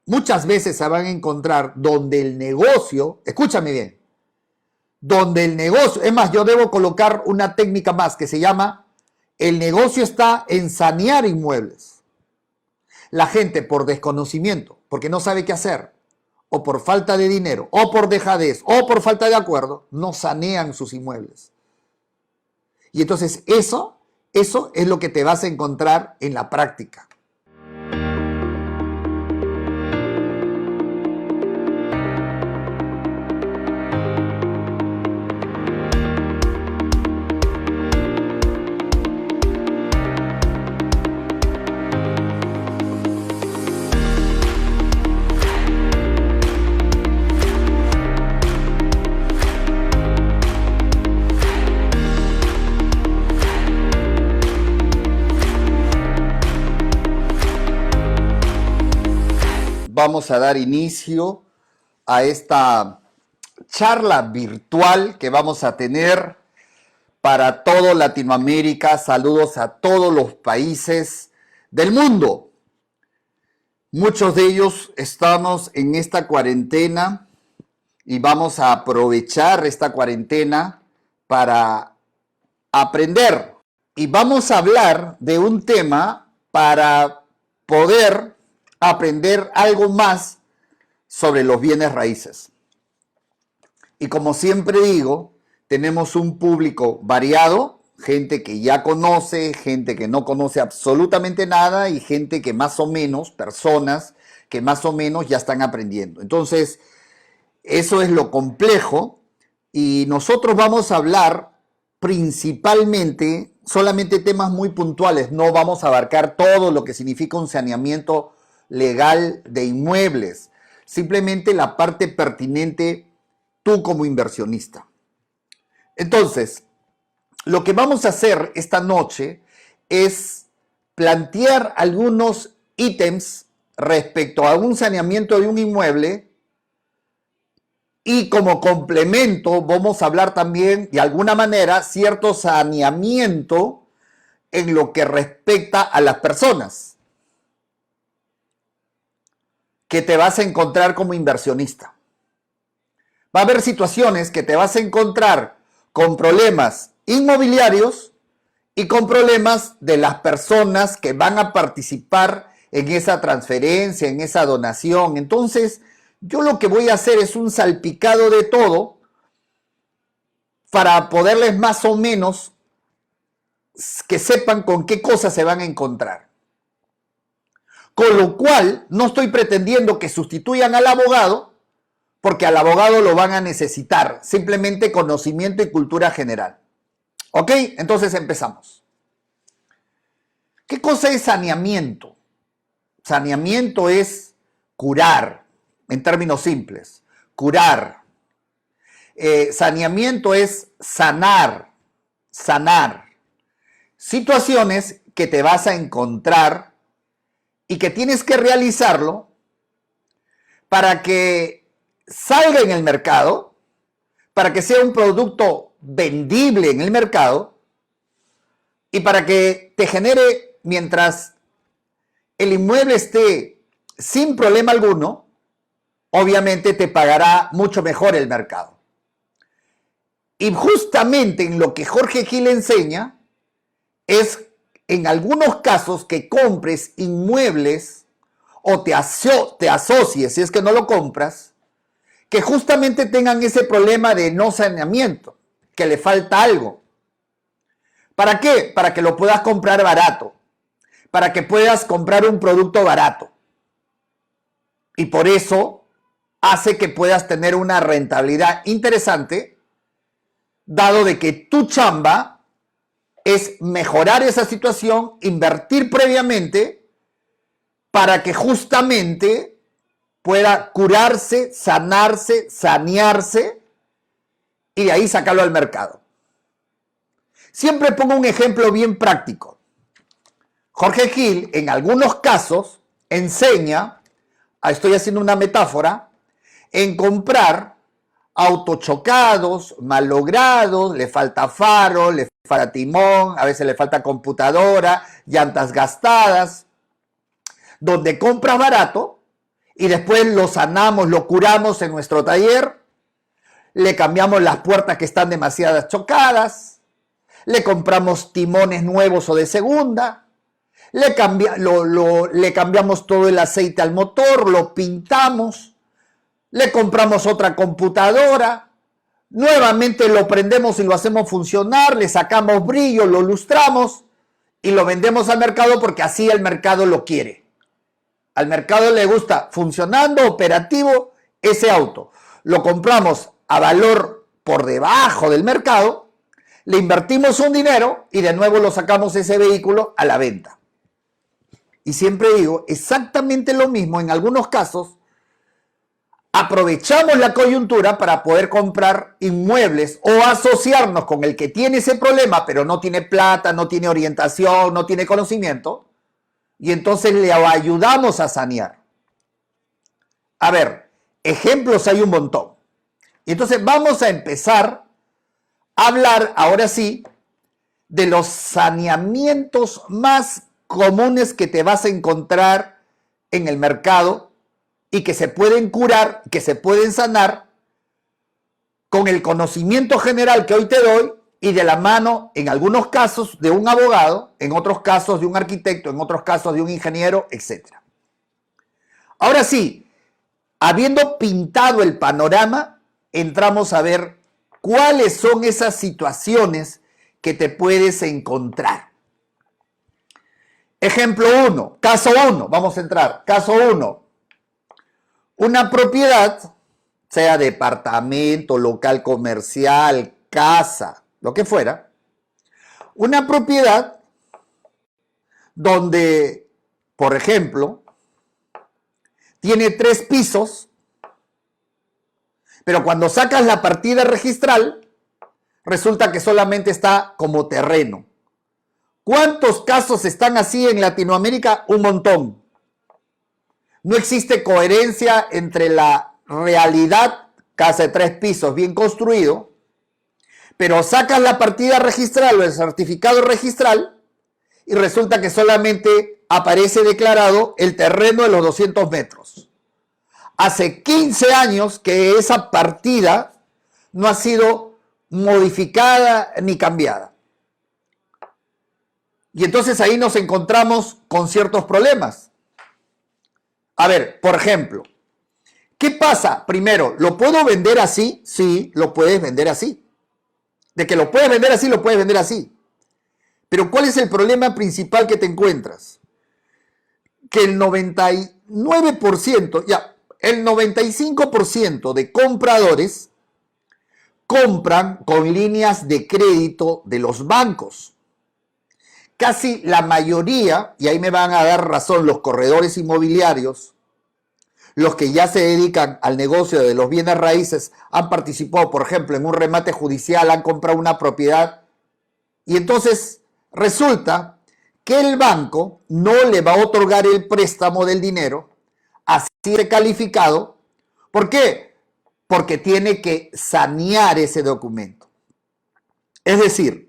muchas veces se van a encontrar donde el negocio, escúchame bien, donde el negocio, es más, yo debo colocar una técnica más que se llama, el negocio está en sanear inmuebles. La gente por desconocimiento, porque no sabe qué hacer, o por falta de dinero, o por dejadez, o por falta de acuerdo, no sanean sus inmuebles. Y entonces eso es lo que te vas a encontrar en la práctica. Vamos a dar inicio a esta charla virtual que vamos a tener para toda Latinoamérica. Saludos a todos los países del mundo. Muchos de ellos estamos en esta cuarentena y vamos a aprovechar esta cuarentena para aprender. Y vamos a hablar de un tema para poder aprender algo más sobre los bienes raíces. Y como siempre digo, tenemos un público variado, gente que ya conoce, gente que no conoce absolutamente nada y gente que más o menos, personas que más o menos ya están aprendiendo. Entonces, eso es lo complejo y nosotros vamos a hablar principalmente, solamente temas muy puntuales, no vamos a abarcar todo lo que significa un saneamiento legal de inmuebles, simplemente la parte pertinente tú como inversionista. Entonces, lo que vamos a hacer esta noche es plantear algunos ítems respecto a un saneamiento de un inmueble y como complemento vamos a hablar también de alguna manera cierto saneamiento en lo que respecta a las personas que te vas a encontrar como inversionista. Va a haber situaciones que te vas a encontrar con problemas inmobiliarios y con problemas de las personas que van a participar en esa transferencia, en esa donación. Entonces, yo lo que voy a hacer es un salpicado de todo para poderles más o menos que sepan con qué cosas se van a encontrar. Con lo cual, no estoy pretendiendo que sustituyan al abogado, porque al abogado lo van a necesitar, simplemente conocimiento y cultura general. ¿Ok? Entonces empezamos. ¿Qué cosa es saneamiento? Saneamiento es curar, en términos simples, curar. Saneamiento es sanar, sanar. Situaciones que te vas a encontrar y que tienes que realizarlo para que salga en el mercado, para que sea un producto vendible en el mercado y para que te genere, mientras el inmueble esté sin problema alguno, obviamente te pagará mucho mejor el mercado. Y justamente en lo que Jorge Gil enseña es en algunos casos que compres inmuebles o te asocies, si es que no lo compras, que justamente tengan ese problema de no saneamiento, que le falta algo. ¿Para qué? Para que lo puedas comprar barato, para que puedas comprar un producto barato. Y por eso hace que puedas tener una rentabilidad interesante, dado de que tu chamba es mejorar esa situación, invertir previamente para que justamente pueda curarse, sanarse, sanearse y de ahí sacarlo al mercado. Siempre pongo un ejemplo bien práctico. Jorge Gil, en algunos casos, enseña, estoy haciendo una metáfora, en comprar autos chocados, malogrados, le falta faro, le falta timón, a veces le falta computadora, llantas gastadas, donde compras barato y después lo sanamos, lo curamos en nuestro taller, le cambiamos las puertas que están demasiado chocadas, le compramos timones nuevos o de segunda, le cambiamos todo el aceite al motor, lo pintamos, le compramos otra computadora, nuevamente lo prendemos y lo hacemos funcionar, le sacamos brillo, lo lustramos y lo vendemos al mercado porque así el mercado lo quiere. Al mercado le gusta funcionando, operativo, ese auto. Lo compramos a valor por debajo del mercado, le invertimos un dinero y de nuevo lo sacamos ese vehículo a la venta. Y siempre digo, exactamente lo mismo en algunos casos. Aprovechamos la coyuntura para poder comprar inmuebles o asociarnos con el que tiene ese problema, pero no tiene plata, no tiene orientación, no tiene conocimiento, y entonces le ayudamos a sanear. A ver, ejemplos hay un montón. Y entonces vamos a empezar a hablar, ahora sí, de los saneamientos más comunes que te vas a encontrar en el mercado y que se pueden curar, que se pueden sanar con el conocimiento general que hoy te doy y de la mano, en algunos casos, de un abogado, en otros casos de un arquitecto, en otros casos de un ingeniero, etc. Ahora sí, habiendo pintado el panorama, entramos a ver cuáles son esas situaciones que te puedes encontrar. Ejemplo 1, caso 1, vamos a entrar, caso 1. Una propiedad, sea departamento, local comercial, casa, lo que fuera, una propiedad donde, por ejemplo, tiene 3 pisos, pero cuando sacas la partida registral, resulta que solamente está como terreno. ¿Cuántos casos están así en Latinoamérica? Un montón. No existe coherencia entre la realidad, casa de 3 pisos bien construido, pero sacas la partida registral o el certificado registral y resulta que solamente aparece declarado el terreno de los 200 metros. Hace 15 años que esa partida no ha sido modificada ni cambiada. Y entonces ahí nos encontramos con ciertos problemas. A ver, por ejemplo, ¿qué pasa? Primero, ¿lo puedo vender así? Sí, lo puedes vender así. De que lo puedes vender así, lo puedes vender así. Pero ¿cuál es el problema principal que te encuentras? Que el 99%, el 95% de compradores compran con líneas de crédito de los bancos. Casi la mayoría, y ahí me van a dar razón los corredores inmobiliarios, los que ya se dedican al negocio de los bienes raíces, han participado, por ejemplo, en un remate judicial, han comprado una propiedad, y entonces resulta que el banco no le va a otorgar el préstamo del dinero así de calificado. ¿Por qué? Porque tiene que sanear ese documento. Es decir,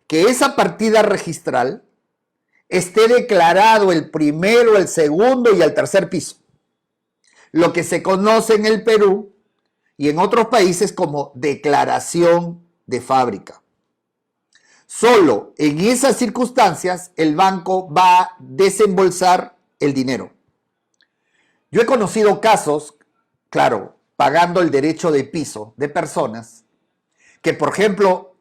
que esa partida registral esté declarado el primero, el segundo y el tercer piso. Lo que se conoce en el Perú y en otros países como declaración de fábrica. Solo en esas circunstancias el banco va a desembolsar el dinero. Yo he conocido casos, claro, pagando el derecho de piso de personas que, por ejemplo,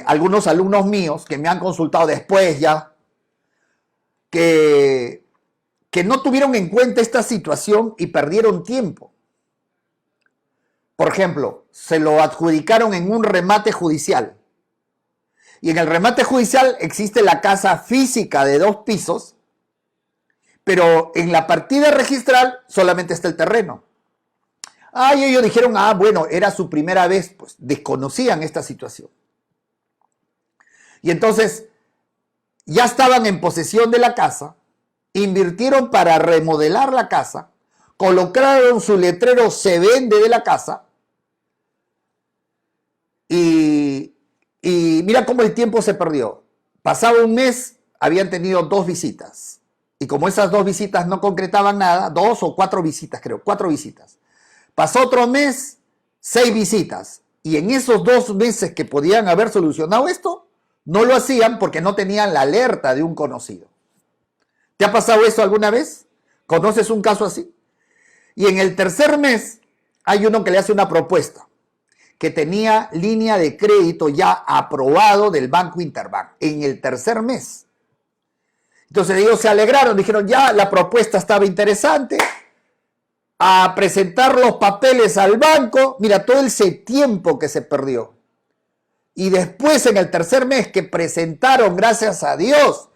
algunos alumnos míos que me han consultado después ya, que no tuvieron en cuenta esta situación y perdieron tiempo. Por ejemplo, se lo adjudicaron en un remate judicial. Y en el remate judicial existe la casa física de 2 pisos, pero en la partida registral solamente está el terreno. Y ellos dijeron, bueno, era su primera vez, pues desconocían esta situación. Y entonces ya estaban en posesión de la casa, invirtieron para remodelar la casa, colocaron su letrero "se vende" de la casa y mira cómo el tiempo se perdió. Pasaba un mes, habían tenido 2 visitas. Y como esas 2 visitas no concretaban nada, 2 o 4 visitas, creo, 4 visitas. Pasó otro mes, 6 visitas. Y en esos 2 meses que podían haber solucionado esto, no lo hacían porque no tenían la alerta de un conocido. ¿Te ha pasado eso alguna vez? ¿Conoces un caso así? Y en el tercer mes hay uno que le hace una propuesta, que tenía línea de crédito ya aprobado del Banco Interbank en el tercer mes. Entonces ellos se alegraron, dijeron ya la propuesta estaba interesante, a presentar los papeles al banco, mira todo ese tiempo que se perdió. Y después en el tercer mes que presentaron, gracias a Dios,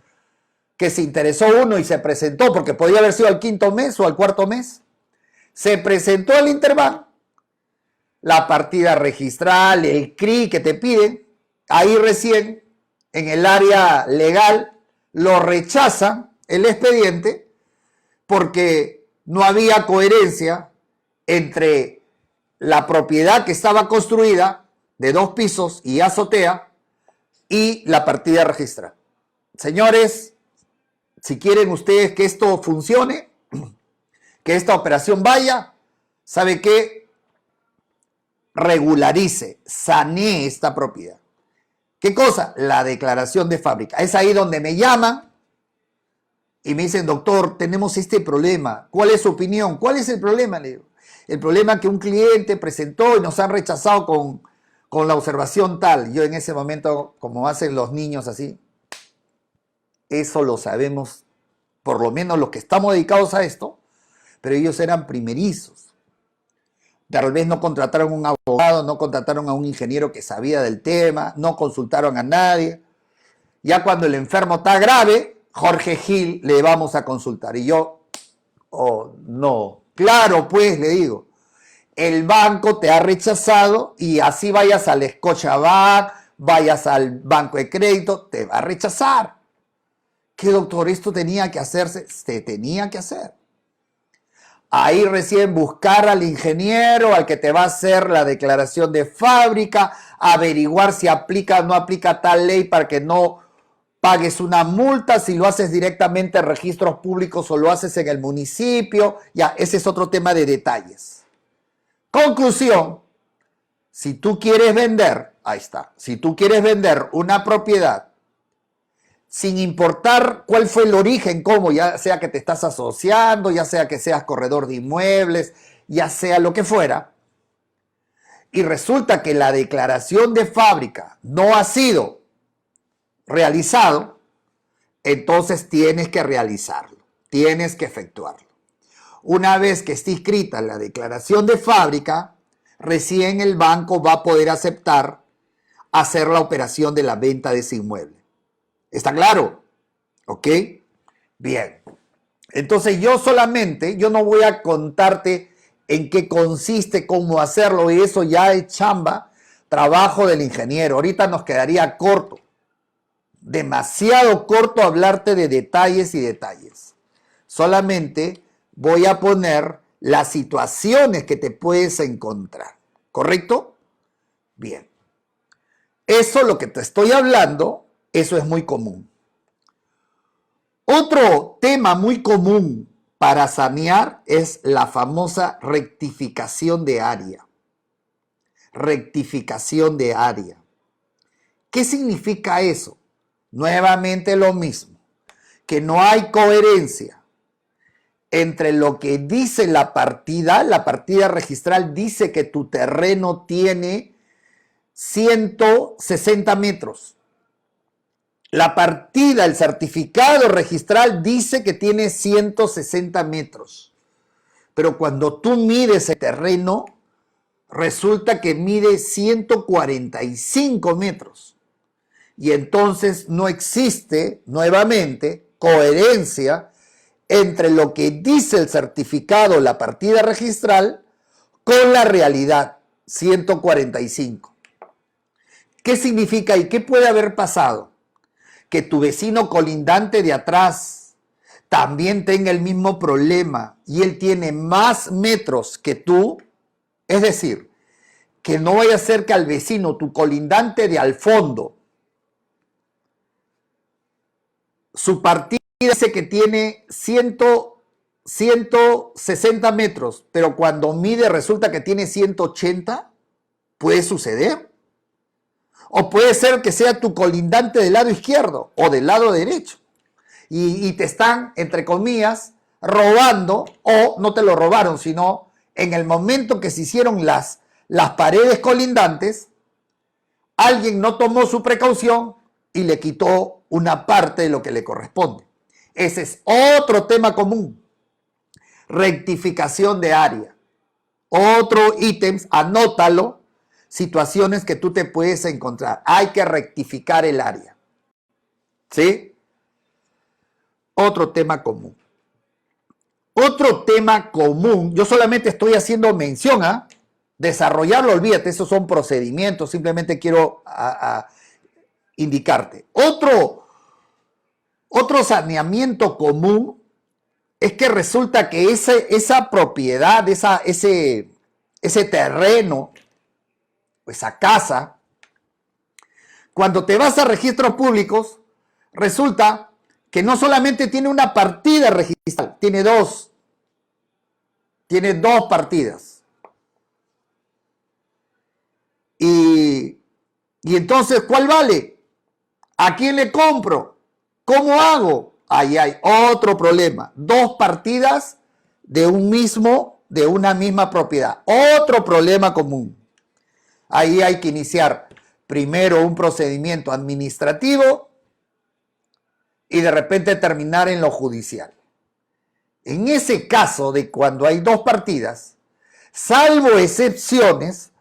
que se interesó uno y se presentó, porque podía haber sido al 5.º mes o al 4.º mes, se presentó al Interbank, la partida registral, el CRI que te piden, ahí recién en el área legal lo rechazan el expediente porque no había coherencia entre la propiedad que estaba construida de 2 pisos y azotea y la partida registral. Señores, si quieren ustedes que esto funcione, que esta operación vaya, ¿sabe qué? Regularice, sanee esta propiedad. ¿Qué cosa? La declaración de fábrica. Es ahí donde me llaman y me dicen, doctor, tenemos este problema. ¿Cuál es su opinión? ¿Cuál es el problema? Le digo, el problema es que un cliente presentó y nos han rechazado con la observación tal. Yo en ese momento, como hacen los niños así, eso lo sabemos, por lo menos los que estamos dedicados a esto, pero ellos eran primerizos. Tal vez no contrataron a un abogado, no contrataron a un ingeniero que sabía del tema, no consultaron a nadie. Ya cuando el enfermo está grave, Jorge Gil le vamos a consultar. Y yo, oh, no. Claro, pues, le digo, el banco te ha rechazado y así vayas al Scotiabank, vayas al banco de crédito, te va a rechazar. ¿Qué, doctor? Esto tenía que hacerse. Se tenía que hacer. Ahí recién buscar al ingeniero, al que te va a hacer la declaración de fábrica, averiguar si aplica o no aplica tal ley para que no pagues una multa, si lo haces directamente en registros públicos o lo haces en el municipio. Ya, ese es otro tema de detalles. Conclusión, si tú quieres vender, ahí está, si tú quieres vender una propiedad, sin importar cuál fue el origen, cómo, ya sea que te estás asociando, ya sea que seas corredor de inmuebles, ya sea lo que fuera, y resulta que la declaración de fábrica no ha sido realizado, entonces tienes que realizarlo, tienes que efectuarlo. Una vez que esté inscrita la declaración de fábrica, recién el banco va a poder aceptar hacer la operación de la venta de ese inmueble. ¿Está claro? ¿Ok? Bien. Entonces yo no voy a contarte en qué consiste, cómo hacerlo, y eso ya es chamba, trabajo del ingeniero. Ahorita nos quedaría corto, demasiado corto hablarte de detalles y detalles. Solamente voy a poner las situaciones que te puedes encontrar. ¿Correcto? Bien. Eso lo que te estoy hablando, eso es muy común. Otro tema muy común para sanear es la famosa rectificación de área. Rectificación de área. ¿Qué significa eso? Nuevamente lo mismo, que no hay coherencia entre lo que dice la partida registral dice que tu terreno tiene 160 metros. La partida, el certificado registral dice que tiene 160 metros. Pero cuando tú mides el terreno, resulta que mide 145 metros. Y entonces no existe, nuevamente, coherencia entre lo que dice el certificado, la partida registral, con la realidad, 145. ¿Qué significa y qué puede haber pasado? Que tu vecino colindante de atrás también tenga el mismo problema y él tiene más metros que tú, es decir, que no vaya a ser que al vecino, tu colindante de al fondo, su partida dice que tiene 160 metros, pero cuando mide resulta que tiene 180, puede suceder. O puede ser que sea tu colindante del lado izquierdo o del lado derecho. Y te están, entre comillas, robando, o no te lo robaron, sino en el momento que se hicieron las paredes colindantes, alguien no tomó su precaución y le quitó una parte de lo que le corresponde. Ese es otro tema común. Rectificación de área. Otro ítem, anótalo, situaciones que tú te puedes encontrar. Hay que rectificar el área. ¿Sí? Otro tema común. Otro tema común, yo solamente estoy haciendo mención a desarrollarlo, olvídate, esos son procedimientos, simplemente quiero indicarte. Otro saneamiento común es que resulta que esa propiedad, ese terreno, esa casa, cuando te vas a registros públicos, resulta que no solamente tiene una partida registrada, tiene dos partidas. Y entonces, ¿cuál vale? ¿A quién le compro? ¿Cómo hago? Ahí hay otro problema. Dos partidas de una misma propiedad. Otro problema común. Ahí hay que iniciar primero un procedimiento administrativo y de repente terminar en lo judicial. En ese caso de cuando hay dos partidas, salvo excepciones,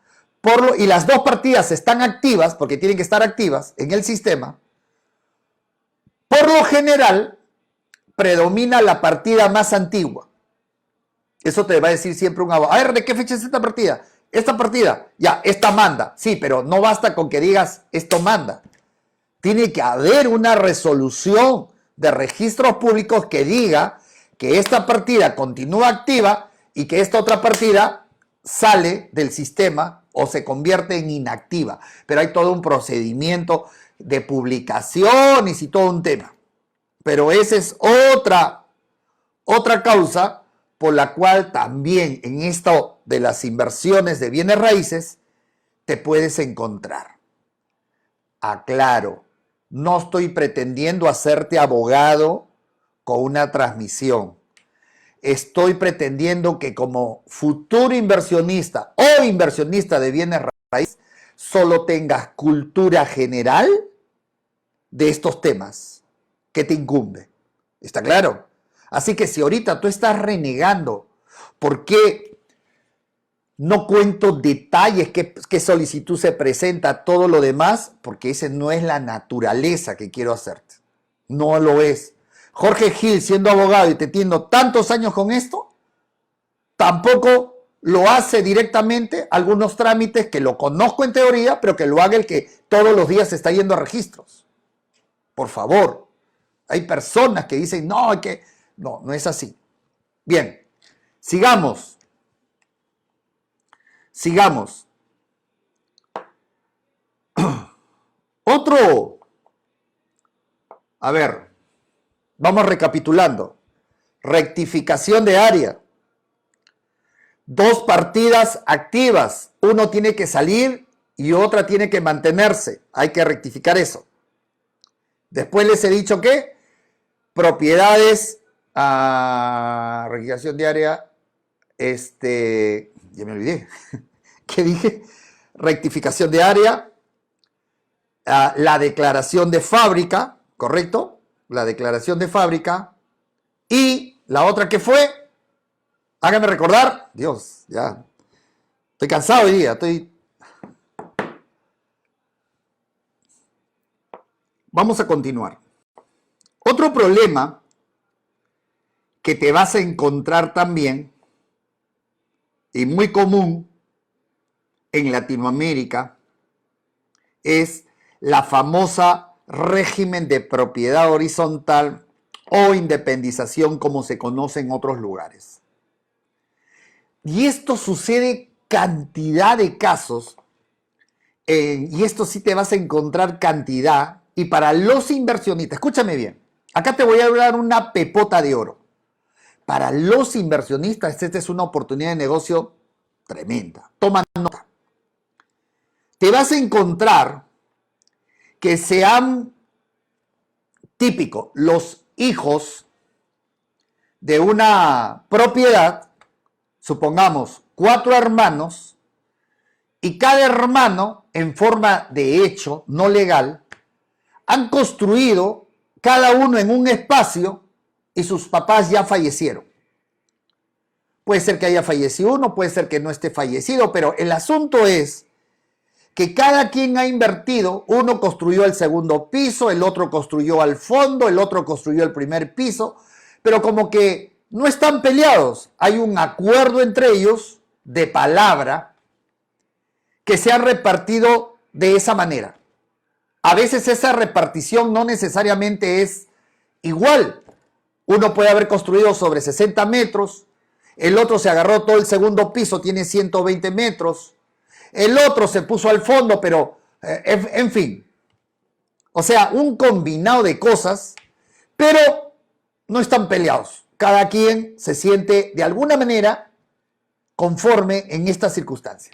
y las dos partidas están activas, porque tienen que estar activas en el sistema, por lo general predomina la partida más antigua. Eso te va a decir siempre un abogado. A ver, ¿de qué fecha es esta partida? Esta partida, ya, esta manda. Sí, pero no basta con que digas esto manda. Tiene que haber una resolución de registros públicos que diga que esta partida continúa activa y que esta otra partida sale del sistema o se convierte en inactiva. Pero hay todo un procedimiento de publicaciones y todo un tema. Pero esa es otra causa por la cual también en esto de las inversiones de bienes raíces te puedes encontrar. Aclaro, no estoy pretendiendo hacerte abogado con una transmisión. Estoy pretendiendo que como futuro inversionista o inversionista de bienes raíces solo tengas cultura general de estos temas que te incumbe. ¿Está claro? Así que si ahorita tú estás renegando por qué no cuento detalles, qué solicitud se presenta, todo lo demás, porque esa no es la naturaleza que quiero hacerte. No lo es. Jorge Gil, siendo abogado y teniendo tantos años con esto, tampoco lo hace directamente algunos trámites que lo conozco en teoría, pero que lo haga el que todos los días está yendo a registros. Por favor. Hay personas que dicen, no, no es así. Bien, sigamos. A ver, vamos recapitulando. Rectificación de área. Dos partidas activas. Uno tiene que salir y otra tiene que mantenerse. Hay que rectificar eso. Después les he dicho que propiedades, rectificación de área, ya me olvidé. ¿Qué dije? Rectificación de área, la declaración de fábrica, ¿correcto? La declaración de fábrica. Y la otra que fue, háganme recordar, Dios, ya, estoy cansado hoy día, Vamos a continuar. Otro problema que te vas a encontrar también, y muy común en Latinoamérica, es la famosa régimen de propiedad horizontal o independización, como se conoce en otros lugares. Y esto sucede cantidad de casos, y esto sí te vas a encontrar cantidad, y para los inversionistas, escúchame bien, Acá te voy a dar una pepota de oro. Para los inversionistas, esta es una oportunidad de negocio tremenda. Toma nota. Te vas a encontrar que sean típicos los hijos de una propiedad, supongamos 4 hermanos, y cada hermano, en forma de hecho no legal, han construido cada uno en un espacio y sus papás ya fallecieron. Puede ser que haya fallecido uno, puede ser que no esté fallecido, pero el asunto es que cada quien ha invertido. Uno construyó el segundo piso, el otro construyó al fondo, el otro construyó el primer piso, pero como que no están peleados. Hay un acuerdo entre ellos de palabra que se ha repartido de esa manera. A veces esa repartición no necesariamente es igual. Uno puede haber construido sobre 60 metros, el otro se agarró todo el segundo piso, tiene 120 metros, el otro se puso al fondo, pero en fin. O sea, un combinado de cosas, pero no están peleados. Cada quien se siente de alguna manera conforme en esta circunstancia.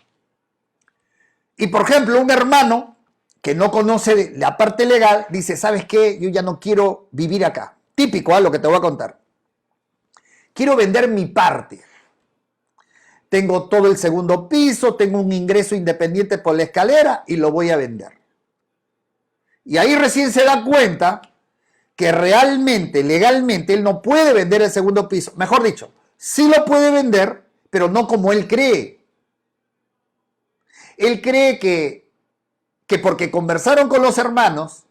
Y por ejemplo, un hermano que no conoce la parte legal dice, ¿sabes qué? Yo ya no quiero vivir acá. Típico, lo que te voy a contar. Quiero vender mi parte. Tengo todo el segundo piso, tengo un ingreso independiente por la escalera y lo voy a vender. Y ahí recién se da cuenta que realmente, legalmente, él no puede vender el segundo piso. Mejor dicho, sí lo puede vender, pero no como él cree. Él cree que porque conversaron con los hermanos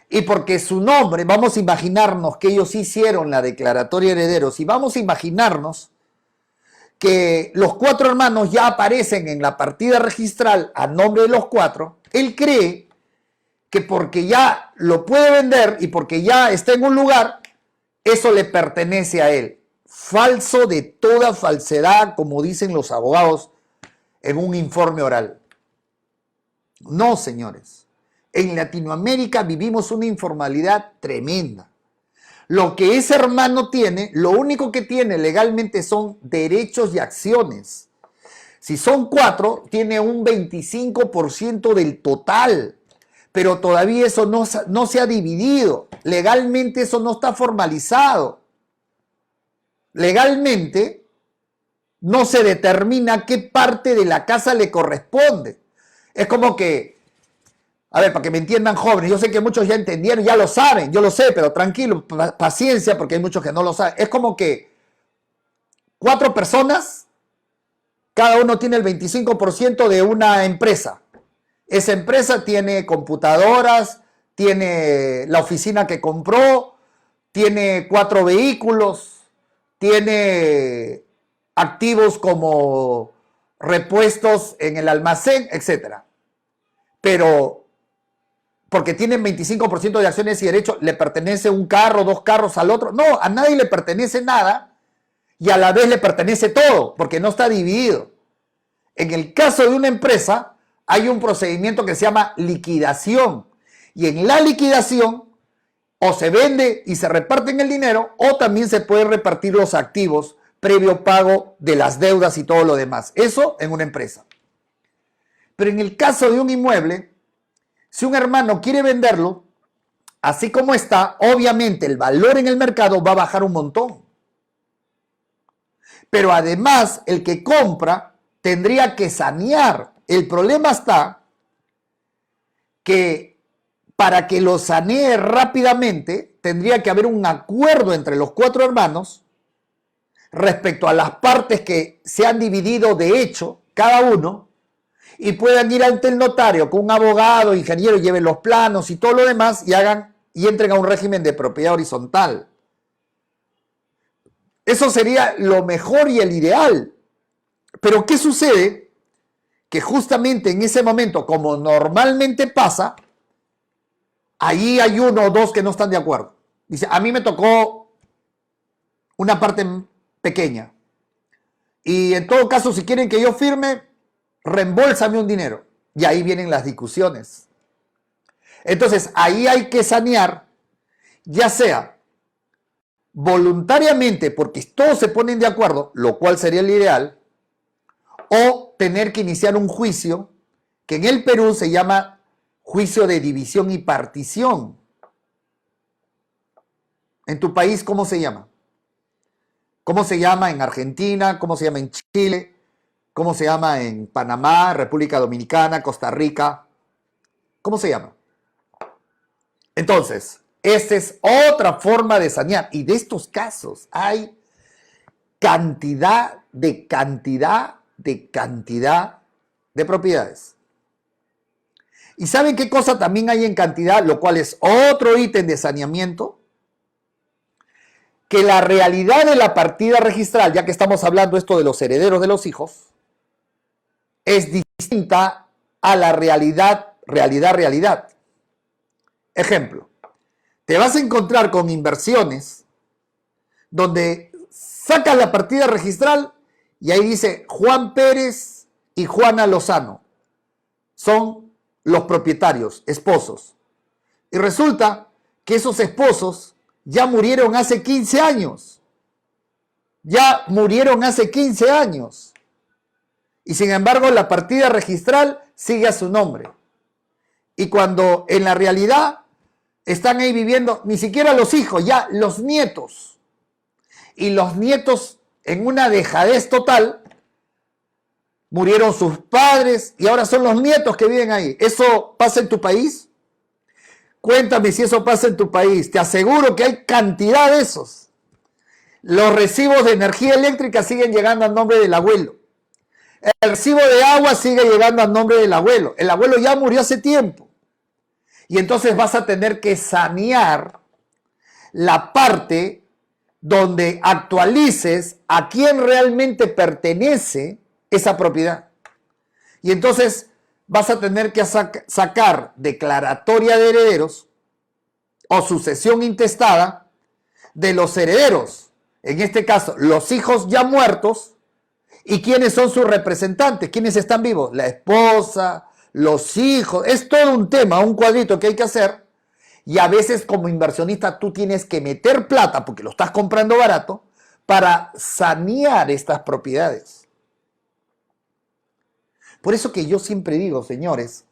y porque su nombre, vamos a imaginarnos que ellos hicieron la declaratoria de herederos y vamos a imaginarnos que los 4 hermanos ya aparecen en la partida registral a nombre de los 4, él cree que porque ya lo puede vender y porque ya está en un lugar, eso le pertenece a él. Falso de toda falsedad, como dicen los abogados en un informe oral. No, señores. En Latinoamérica vivimos una informalidad tremenda. Lo que ese hermano tiene, lo único que tiene legalmente son derechos y acciones. Si son 4, tiene un 25% del total, pero todavía eso no se ha dividido. Legalmente eso no está formalizado. Legalmente no se determina qué parte de la casa le corresponde. Es como que, a ver, para que me entiendan jóvenes, yo sé que muchos ya entendieron, ya lo saben, yo lo sé, pero tranquilo, paciencia, porque hay muchos que no lo saben. Es como que 4 personas, cada uno tiene el 25% de una empresa. Esa empresa tiene computadoras, tiene la oficina que compró, tiene 4 vehículos, tiene activos como repuestos en el almacén, etcétera. Pero porque tienen 25% de acciones y derechos, le pertenece un carro, 2 carros al otro. No, a nadie le pertenece nada y a la vez le pertenece todo, porque no está dividido. En el caso de una empresa, hay un procedimiento que se llama liquidación. Y en la liquidación, o se vende y se reparten el dinero, o también se pueden repartir los activos previo pago de las deudas y todo lo demás. Eso en una empresa. Pero en el caso de un inmueble, si un hermano quiere venderlo, así como está, obviamente el valor en el mercado va a bajar un montón. Pero además, el que compra tendría que sanear. El problema está que para que lo sanee rápidamente, tendría que haber un acuerdo entre los 4 hermanos respecto a las partes que se han dividido de hecho, cada uno, y puedan ir ante el notario con un abogado, ingeniero, lleven los planos y todo lo demás y entren a un régimen de propiedad horizontal. Eso sería lo mejor y el ideal. Pero ¿qué sucede? Que justamente en ese momento, como normalmente pasa, ahí hay 1 o 2 que no están de acuerdo. Dice, a mí me tocó una parte pequeña. Y en todo caso, si quieren que yo firme, reembolsame un dinero. Y ahí vienen las discusiones. Entonces, ahí hay que sanear ya sea voluntariamente porque todos se ponen de acuerdo, lo cual sería el ideal, o tener que iniciar un juicio que en el Perú se llama juicio de división y partición. En tu país, ¿cómo se llama? ¿Cómo se llama en Argentina? ¿Cómo se llama en Chile? ¿Cómo se llama en Panamá, República Dominicana, Costa Rica? ¿Cómo se llama? Entonces, esta es otra forma de sanear. Y de estos casos hay cantidad de propiedades. ¿Y saben qué cosa también hay en cantidad? Lo cual es otro ítem de saneamiento. Que la realidad de la partida registral, ya que estamos hablando esto de los herederos de los hijos, es distinta a la realidad. Ejemplo, te vas a encontrar con inversiones donde sacas la partida registral y ahí dice Juan Pérez y Juana Lozano. Son los propietarios, esposos. Y resulta que esos esposos ya murieron hace 15 años. Ya murieron hace 15 años. Y sin embargo, la partida registral sigue a su nombre. Y cuando en la realidad están ahí viviendo, ni siquiera los hijos, ya los nietos. Y los nietos, en una dejadez total, murieron sus padres y ahora son los nietos que viven ahí. ¿Eso pasa en tu país? Cuéntame si eso pasa en tu país. Te aseguro que hay cantidad de esos. Los recibos de energía eléctrica siguen llegando a nombre del abuelo. El recibo de agua sigue llegando a nombre del abuelo. El abuelo ya murió hace tiempo. Y entonces vas a tener que sanear la parte donde actualices a quién realmente pertenece esa propiedad. Y entonces vas a tener que sacar declaratoria de herederos o sucesión intestada de los herederos. En este caso, los hijos ya muertos. ¿Y quiénes son sus representantes? ¿Quiénes están vivos? La esposa, los hijos. Es todo un tema, un cuadrito que hay que hacer. Y a veces como inversionista tú tienes que meter plata, porque lo estás comprando barato, para sanear estas propiedades. Por eso que yo siempre digo, señores,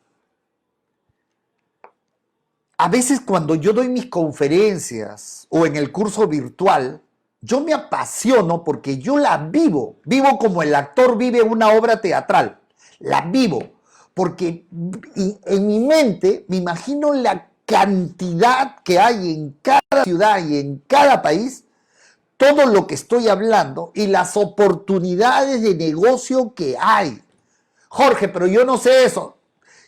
a veces cuando yo doy mis conferencias o en el curso virtual, yo me apasiono porque yo la vivo. Vivo como el actor vive una obra teatral. La vivo. Porque en mi mente me imagino la cantidad que hay en cada ciudad y en cada país, todo lo que estoy hablando y las oportunidades de negocio que hay. Jorge, pero yo no sé eso.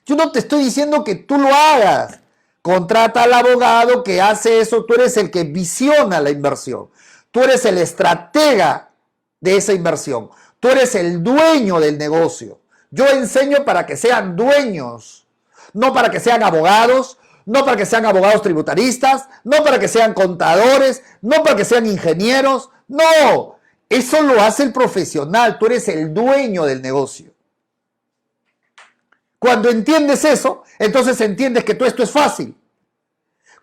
Yo no te estoy diciendo que tú lo hagas. Contrata al abogado que hace eso. Tú eres el que visiona la inversión. Tú eres el estratega de esa inversión. Tú eres el dueño del negocio. Yo enseño para que sean dueños, no para que sean abogados, no para que sean abogados tributaristas, no para que sean contadores, no para que sean ingenieros. No, eso lo hace el profesional. Tú eres el dueño del negocio. Cuando entiendes eso, entonces entiendes que todo esto es fácil.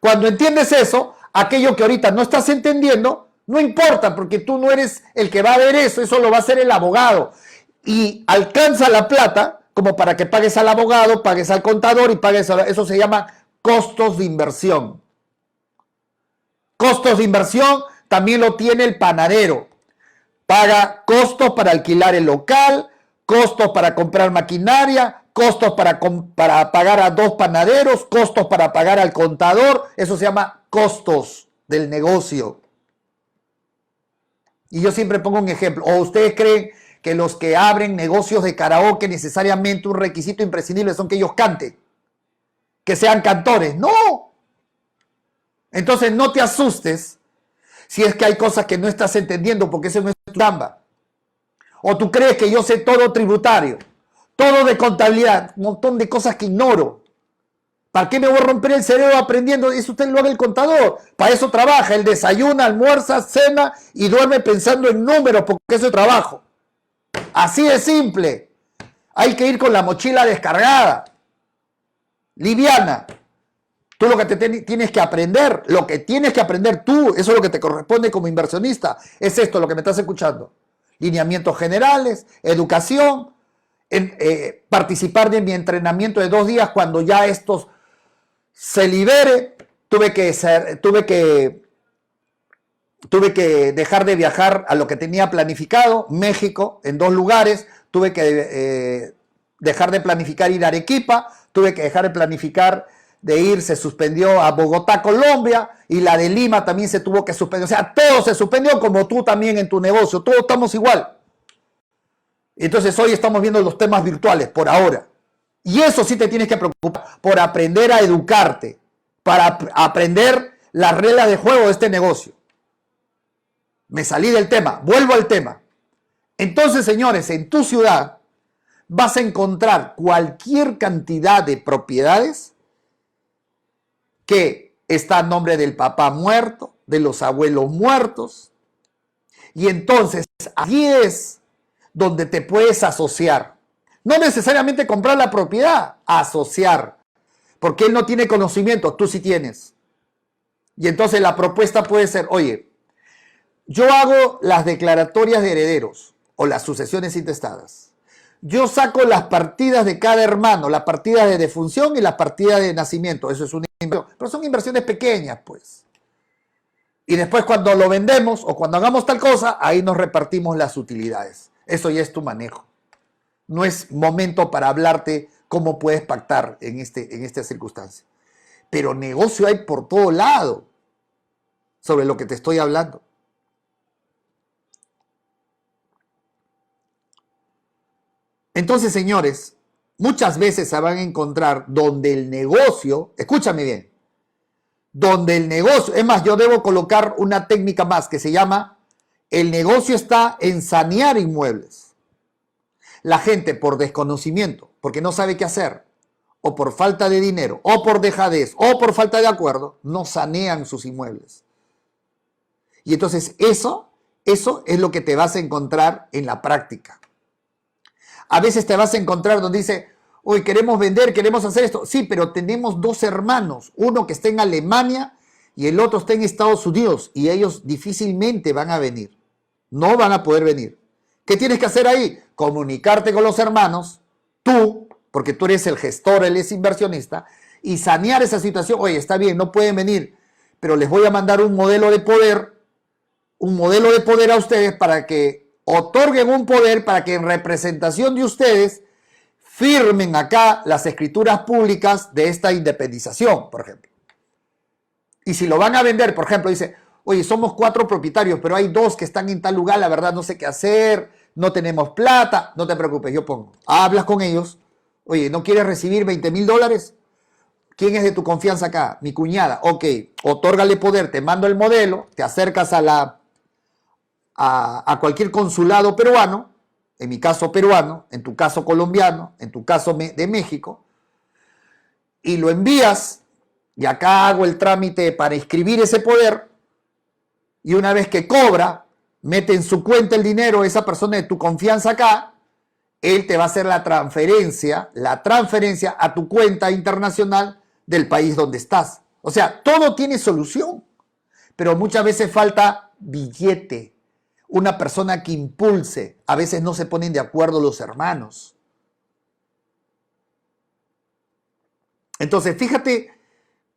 Cuando entiendes eso, aquello que ahorita no estás entendiendo, no importa, porque tú no eres el que va a ver eso, eso lo va a hacer el abogado. Y alcanza la plata como para que pagues al abogado, pagues al contador y pagues eso se llama costos de inversión. Costos de inversión también lo tiene el panadero. Paga costos para alquilar el local, costos para comprar maquinaria, costos para pagar a 2 panaderos, costos para pagar al contador. Eso se llama costos del negocio. Y yo siempre pongo un ejemplo. ¿O ustedes creen que los que abren negocios de karaoke necesariamente un requisito imprescindible son que ellos canten? Que sean cantores. ¡No! Entonces no te asustes si es que hay cosas que no estás entendiendo, porque ese no es tu chamba. O tú crees que yo sé todo tributario, todo de contabilidad, un montón de cosas que ignoro. ¿Para qué me voy a romper el cerebro aprendiendo? Eso usted lo haga el contador. Para eso trabaja. Él desayuna, almuerza, cena y duerme pensando en números, porque eso es trabajo. Así de simple. Hay que ir con la mochila descargada, liviana. Tú lo que tienes que aprender, lo que tienes que aprender tú, eso es lo que te corresponde como inversionista, es esto, lo que me estás escuchando. Lineamientos generales, educación, participar de mi entrenamiento de 2 días cuando ya estos se libere. Tuve que dejar de viajar a lo que tenía planificado, México, en 2 lugares. Tuve que dejar de planificar ir a Arequipa, tuve que dejar de planificar se suspendió a Bogotá, Colombia, y la de Lima también se tuvo que suspender. O sea, todo se suspendió, como tú también en tu negocio, todos estamos igual. Entonces hoy estamos viendo los temas virtuales, por ahora. Y eso sí te tienes que preocupar, por aprender a educarte, para aprender las reglas de juego de este negocio. Me salí del tema, vuelvo al tema. Entonces, señores, en tu ciudad vas a encontrar cualquier cantidad de propiedades que está a nombre del papá muerto, de los abuelos muertos. Y entonces allí es donde te puedes asociar. No necesariamente comprar la propiedad, asociar. Porque él no tiene conocimiento, tú sí tienes. Y entonces la propuesta puede ser, oye, yo hago las declaratorias de herederos o las sucesiones intestadas. Yo saco las partidas de cada hermano, las partidas de defunción y las partidas de nacimiento. Eso es una inversión. Pero son inversiones pequeñas, pues. Y después cuando lo vendemos o cuando hagamos tal cosa, ahí nos repartimos las utilidades. Eso ya es tu manejo. No es momento para hablarte cómo puedes pactar en esta circunstancia. Pero negocio hay por todo lado sobre lo que te estoy hablando. Entonces, señores, muchas veces se van a encontrar donde el negocio, escúchame bien, donde el negocio, es más, yo debo colocar una técnica más que se llama, el negocio está en sanear inmuebles. La gente por desconocimiento, porque no sabe qué hacer, o por falta de dinero, o por dejadez, o por falta de acuerdo, no sanean sus inmuebles. Y entonces eso es lo que te vas a encontrar en la práctica. A veces te vas a encontrar donde dice, hoy queremos vender, queremos hacer esto. Sí, pero tenemos 2 hermanos, uno que está en Alemania y el otro está en Estados Unidos, y ellos difícilmente van a venir. No van a poder venir. ¿Qué tienes que hacer ahí? Comunicarte con los hermanos, tú, porque tú eres el gestor, él es inversionista, y sanear esa situación. Oye, está bien, no pueden venir, pero les voy a mandar un modelo de poder a ustedes para que otorguen un poder, para que en representación de ustedes firmen acá las escrituras públicas de esta independización, por ejemplo. Y si lo van a vender, por ejemplo, dice, oye, somos 4 propietarios, pero hay 2 que están en tal lugar, la verdad no sé qué hacer, no tenemos plata, no te preocupes, yo pongo. Hablas con ellos, oye, ¿no quieres recibir $20,000? ¿Quién es de tu confianza acá? Mi cuñada. Ok, otórgale poder, te mando el modelo, te acercas a cualquier consulado peruano, en mi caso peruano, en tu caso colombiano, en tu caso de México, y lo envías, y acá hago el trámite para inscribir ese poder, y una vez que cobra, mete en su cuenta el dinero esa persona de tu confianza acá, él te va a hacer la transferencia a tu cuenta internacional del país donde estás. O sea, todo tiene solución, pero muchas veces falta billete, una persona que impulse. A veces no se ponen de acuerdo los hermanos. Entonces, fíjate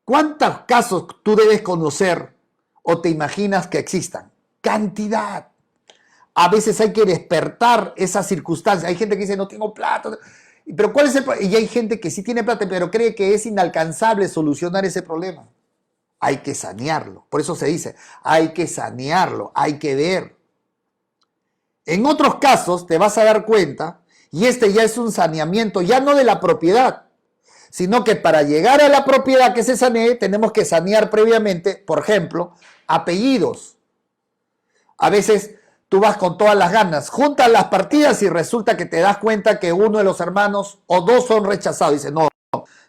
cuántos casos tú debes conocer o te imaginas que existan. Cantidad. A veces hay que despertar esa circunstancia. Hay gente que dice, no tengo plata. Pero ¿cuál es el problema? Y hay gente que sí tiene plata, pero cree que es inalcanzable solucionar ese problema. Hay que sanearlo. Por eso se dice, hay que sanearlo, hay que ver. En otros casos te vas a dar cuenta, y este ya es un saneamiento, ya no de la propiedad, sino que para llegar a la propiedad que se sanee, tenemos que sanear previamente, por ejemplo, apellidos. A veces tú vas con todas las ganas, juntas las partidas y resulta que te das cuenta que uno de los hermanos o 2 son rechazados. Dice, no,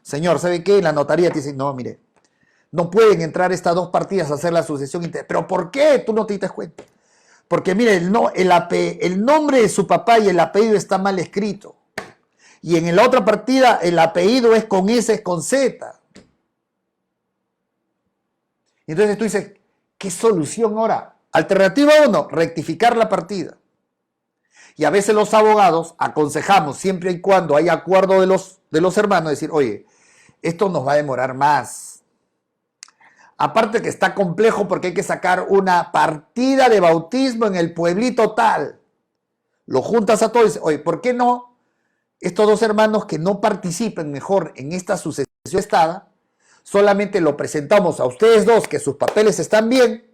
señor, ¿sabe qué? En la notaría te dicen, no, mire, no pueden entrar estas 2 partidas a hacer la sucesión. ¿Pero por qué? Tú no te das cuenta. Porque mire, el nombre de su papá y el apellido está mal escrito. Y en la otra partida el apellido es con S, es con Z. Entonces tú dices, ¿qué solución ahora? Alternativa 1, rectificar la partida. Y a veces los abogados aconsejamos, siempre y cuando hay acuerdo de los hermanos, decir, oye, esto nos va a demorar más. Aparte que está complejo porque hay que sacar una partida de bautismo en el pueblito tal. Lo juntas a todos y dices, oye, ¿por qué no estos dos hermanos que no participen mejor en esta sucesión estada? Solamente lo presentamos a ustedes dos, que sus papeles están bien,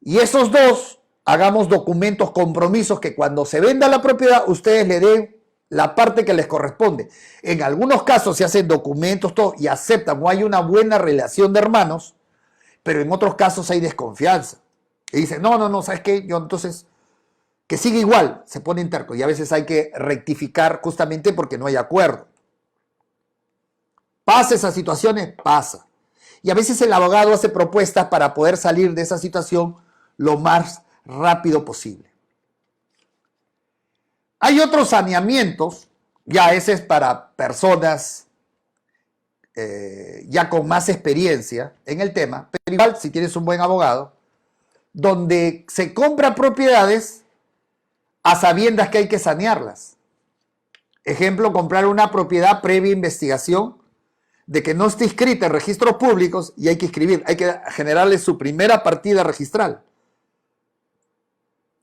y esos dos hagamos documentos, compromisos, que cuando se venda la propiedad, ustedes le den la parte que les corresponde. En algunos casos se hacen documentos, todo, y aceptan, o hay una buena relación de hermanos, pero en otros casos hay desconfianza. Y dicen, no, ¿sabes qué? Yo entonces, que siga igual, se pone en terco, y a veces hay que rectificar justamente porque no hay acuerdo. ¿Pasa esas situaciones? Pasa. Y a veces el abogado hace propuestas para poder salir de esa situación lo más rápido posible. Hay otros saneamientos, ya ese es para personas ya con más experiencia en el tema, pero igual si tienes un buen abogado, donde se compran propiedades a sabiendas que hay que sanearlas. Ejemplo, comprar una propiedad previa investigación de que no esté inscrita en registros públicos y hay que hay que generarle su primera partida registral.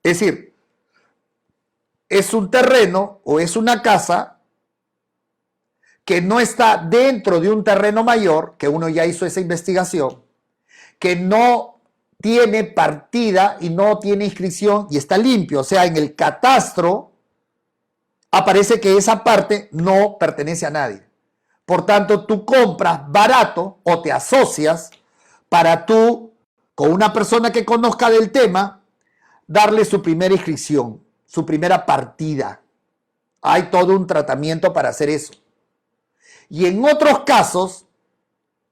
Es decir, es un terreno o es una casa que no está dentro de un terreno mayor, que uno ya hizo esa investigación, que no tiene partida y no tiene inscripción y está limpio. O sea, en el catastro aparece que esa parte no pertenece a nadie. Por tanto, tú compras barato o te asocias para tú, con una persona que conozca del tema, darle su primera inscripción, su primera partida. Hay todo un tratamiento para hacer eso. Y en otros casos,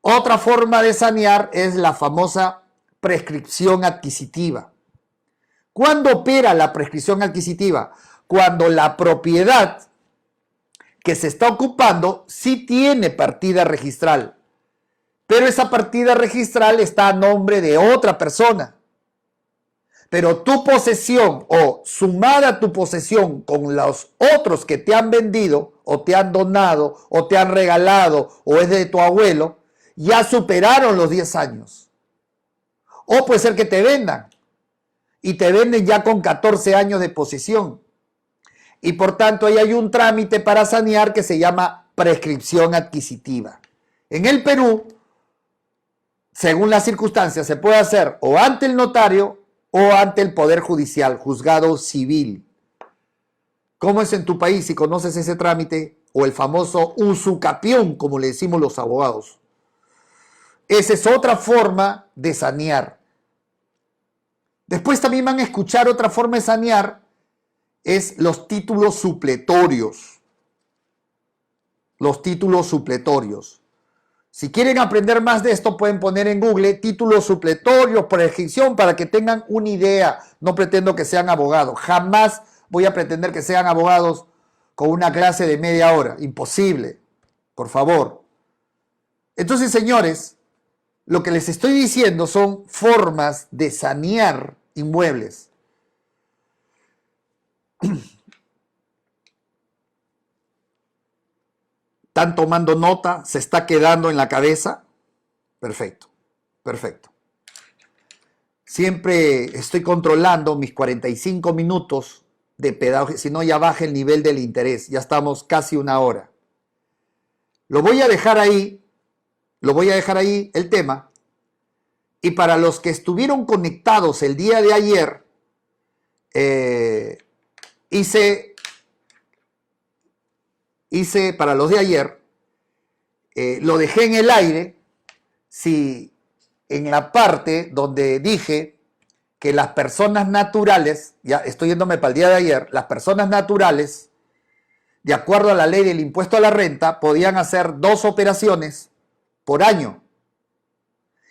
otra forma de sanear es la famosa prescripción adquisitiva. ¿Cuándo opera la prescripción adquisitiva? Cuando la propiedad que se está ocupando sí tiene partida registral, pero esa partida registral está a nombre de otra persona. Pero tu posesión o sumada a tu posesión con los otros que te han vendido o te han donado o te han regalado o es de tu abuelo, ya superaron los 10 años. O puede ser que te vendan y te venden ya con 14 años de posesión. Y por tanto ahí hay un trámite para sanear que se llama prescripción adquisitiva. En el Perú, según las circunstancias, se puede hacer o ante el notario o ante el Poder Judicial, juzgado civil. ¿Cómo es en tu país si conoces ese trámite? O el famoso usucapión, como le decimos los abogados. Esa es otra forma de sanear. Después también van a escuchar otra forma de sanear, es los títulos supletorios. Los títulos supletorios. Si quieren aprender más de esto, pueden poner en Google títulos supletorios, prescripción, para que tengan una idea. No pretendo que sean abogados. Jamás voy a pretender que sean abogados con una clase de media hora. Imposible. Por favor. Entonces, señores, lo que les estoy diciendo son formas de sanear inmuebles. ¿Están tomando nota? ¿Se está quedando en la cabeza? Perfecto, perfecto. Siempre estoy controlando mis 45 minutos de pedagogía, si no ya baja el nivel del interés. Ya estamos casi una hora. Lo voy a dejar ahí el tema. Y para los que estuvieron conectados el día de ayer, hice para los de ayer, lo dejé en el aire, si en la parte donde dije que las personas naturales, ya estoy yéndome para el día de ayer, las personas naturales, de acuerdo a la ley del impuesto a la renta, podían hacer 2 operaciones por año,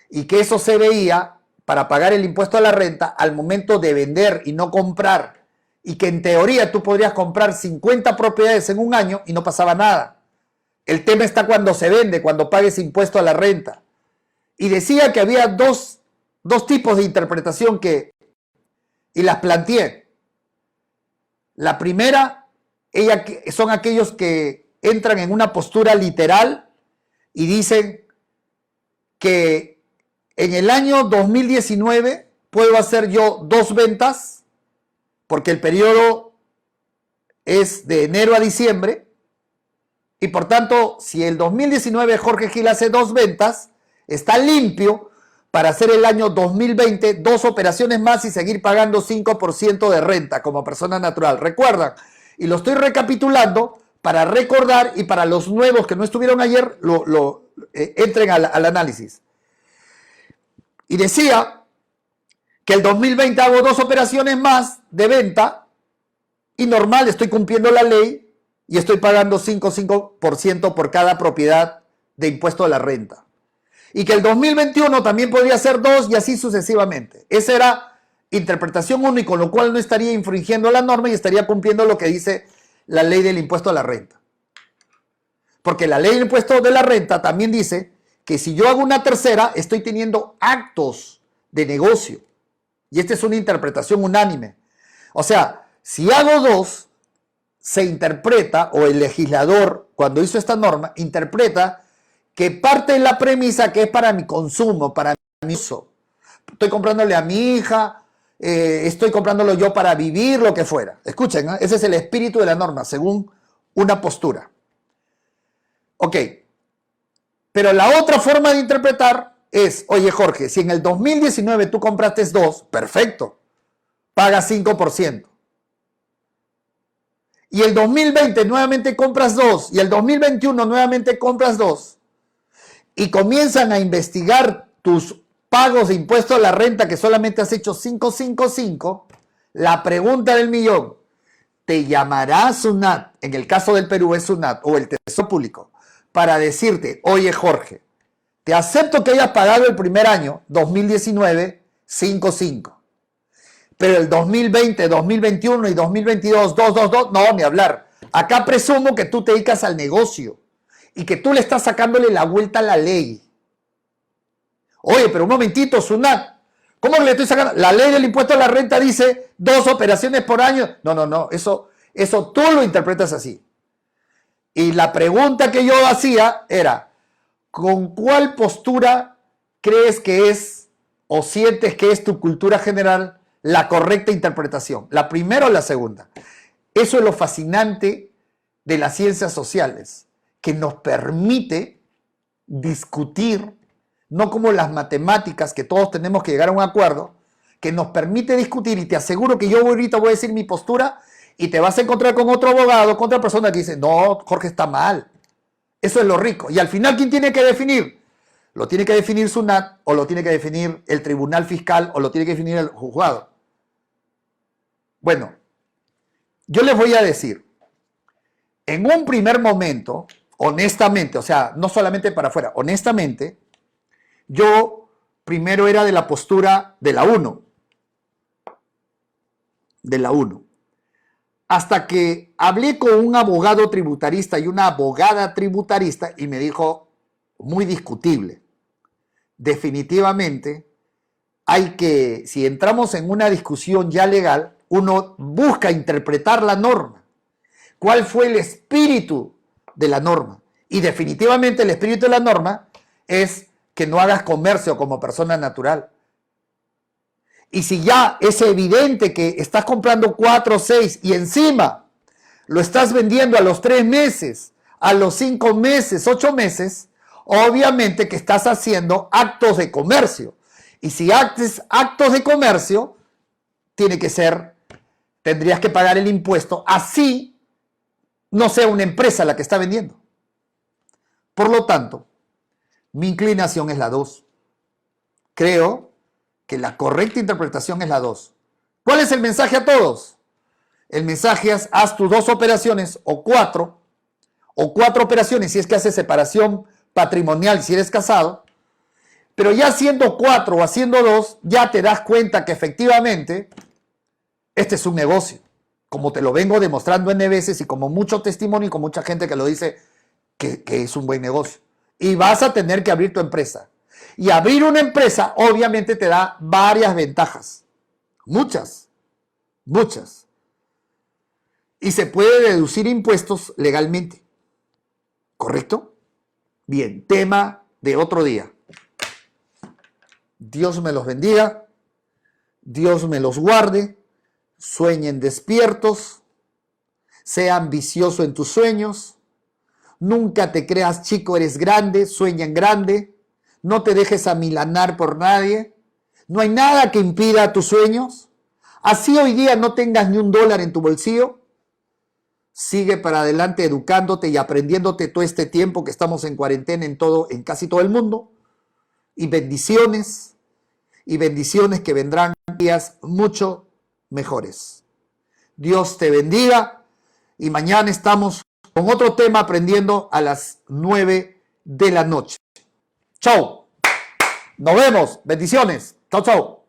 y que eso se veía para pagar el impuesto a la renta al momento de vender y no comprar, y que en teoría tú podrías comprar 50 propiedades en un año y no pasaba nada. El tema está cuando se vende, cuando pagues impuesto a la renta. y decía que había dos tipos de interpretación y las planteé. La primera, son aquellos que entran en una postura literal y dicen que en el año 2019 puedo hacer yo 2 ventas, porque el periodo es de enero a diciembre, y por tanto, si el 2019 Jorge Gil hace 2 ventas, está limpio para hacer el año 2020 2 operaciones más y seguir pagando 5% de renta como persona natural. Recuerdan, y lo estoy recapitulando para recordar y para los nuevos que no estuvieron ayer, entren al análisis. Y decía que el 2020 hago 2 operaciones más de venta y normal, estoy cumpliendo la ley y estoy pagando 5% por cada propiedad de impuesto a la renta. Y que el 2021 también podría ser 2 y así sucesivamente. Esa era interpretación 1 y con lo cual no estaría infringiendo la norma y estaría cumpliendo lo que dice la ley del impuesto a la renta. Porque la ley del impuesto de la renta también dice que si yo hago una tercera, estoy teniendo actos de negocio. Y esta es una interpretación unánime. O sea, si hago 2, se interpreta, o el legislador, cuando hizo esta norma, interpreta que parte de la premisa que es para mi consumo, para mi uso. Estoy comprándole a mi hija, estoy comprándolo yo para vivir, lo que fuera. Escuchen, ¿eh? Ese es el espíritu de la norma, según una postura. Ok. Pero la otra forma de interpretar es, oye Jorge, si en el 2019 tú compraste 2, perfecto, paga 5%. Y el 2020 nuevamente compras 2, y el 2021 nuevamente compras 2, y comienzan a investigar tus pagos de impuesto a la renta que solamente has hecho 555, la pregunta del millón, ¿te llamará SUNAT? En el caso del Perú es SUNAT o el Tesoro Público, para decirte, oye Jorge, te acepto que hayas pagado el primer año, 2019, 5.5. Pero el 2020, 2021 y 2022, 222, no, ni hablar. Acá presumo que tú te dedicas al negocio y que tú le estás sacándole la vuelta a la ley. Oye, pero un momentito, SUNAT, ¿cómo le estoy sacando? La ley del impuesto a la renta dice 2 operaciones por año. No, eso tú lo interpretas así. Y la pregunta que yo hacía era, ¿con cuál postura crees que es o sientes que es tu cultura general la correcta interpretación? ¿La primera o la segunda? Eso es lo fascinante de las ciencias sociales, que nos permite discutir, no como las matemáticas, que todos tenemos que llegar a un acuerdo, que nos permite discutir, y te aseguro que yo ahorita voy a decir mi postura y te vas a encontrar con otro abogado, con otra persona que dice, no, Jorge está mal. Eso es lo rico. Y al final, ¿quién tiene que definir? Lo tiene que definir SUNAT, o lo tiene que definir el tribunal fiscal, o lo tiene que definir el juzgado. Bueno, yo les voy a decir, en un primer momento, honestamente, o sea, no solamente para afuera, honestamente, yo primero era de la postura de la 1. De la 1. Hasta que hablé con un abogado tributarista y una abogada tributarista y me dijo, muy discutible, definitivamente hay que, si entramos en una discusión ya legal, uno busca interpretar la norma. ¿Cuál fue el espíritu de la norma? Y definitivamente el espíritu de la norma es que no hagas comercio como persona natural. Y si ya es evidente que estás comprando 4 o 6 y encima lo estás vendiendo a los 3 meses, a los 5 meses, 8 meses, obviamente que estás haciendo actos de comercio. Y si haces actos de comercio, tendrías que pagar el impuesto, así no sea una empresa la que está vendiendo. Por lo tanto, mi inclinación es la 2. Creo que la correcta interpretación es la 2. ¿Cuál es el mensaje a todos? El mensaje es, haz tus 2 operaciones o 4 operaciones si es que haces separación patrimonial, si eres casado, pero ya haciendo 4 o haciendo 2, ya te das cuenta que efectivamente este es un negocio, como te lo vengo demostrando N veces y como mucho testimonio y con mucha gente que lo dice que es un buen negocio. Y vas a tener que abrir tu empresa. Y abrir una empresa obviamente te da varias ventajas. Muchas. Y se puede deducir impuestos legalmente. ¿Correcto? Bien, tema de otro día. Dios me los bendiga. Dios me los guarde. Sueñen despiertos. Sea ambicioso en tus sueños. Nunca te creas chico, eres grande. Sueña en grande. No te dejes amilanar por nadie. No hay nada que impida tus sueños. Así hoy día no tengas ni $1 en tu bolsillo. Sigue para adelante educándote y aprendiéndote todo este tiempo que estamos en cuarentena en casi todo el mundo. Y bendiciones que vendrán días mucho mejores. Dios te bendiga y mañana estamos con otro tema aprendiendo a las 9 de la noche. Chau. Nos vemos. Bendiciones. Chau, chau.